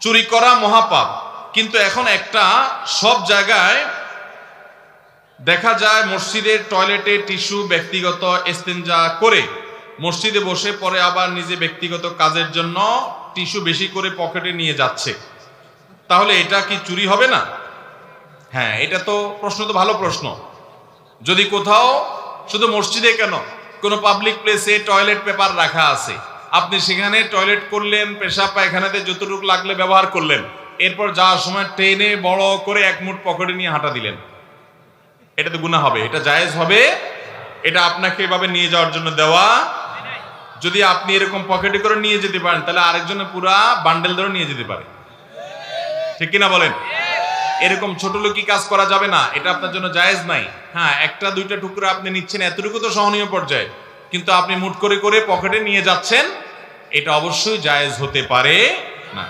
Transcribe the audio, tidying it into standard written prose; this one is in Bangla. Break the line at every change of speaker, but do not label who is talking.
চুরি করা মহাপাপ, কিন্তু এখন একটা সব জায়গায় দেখা যায় মসজিদের টয়লেটে টিস্যু ব্যক্তিগত ইস্তেঞ্জা করে মসজিদে বসে পরে আবার নিজে ব্যক্তিগত কাজের জন্য টিস্যু বেশি করে পকেটে নিয়ে যাচ্ছে। তাহলে এটা কি চুরি হবে না? হ্যাঁ, এটা তো প্রশ্ন তো ভালো প্রশ্ন। যদি কোথাও, শুধু মসজিদে কেন, কোনো পাবলিক প্লেসে টয়লেট পেপার রাখা আছে, আপনি সেখানে টয়লেট করলেন, পেশাব পায়খানাতে যতটুকু লাগলে ব্যবহার করলেন, এরপর যাওয়ার সময় ট্রেনে বড় করে এক মুঠ পকেটে নিয়ে হাঁটা দিলেন, এটা তো গুনাহ হবে? এটা জায়েজ হবে? এটা আপনাকে এভাবে নিয়ে যাওয়ার জন্য দেওয়া। যদি আপনি এরকম পকেটে করে নিয়ে যেতে পারেন, তাহলে আরেকজনের পুরা বান্ডেল ধরে নিয়ে যেতে পারে, ঠিক কিনা বলেন? এরকম ছোট লোকি কাজ করা যাবে না, এটা আপনার জন্য জায়েজ নাই। হ্যাঁ, একটা দুইটা টুকরা আপনি নিচ্ছেন, এতটুকু তো সহনীয় পর্যায়ে, কিন্তু আপনি মুঠ করে করে পকেটে নিয়ে যাচ্ছেন, এটা অবশ্যই জায়েজ হতে পারে না।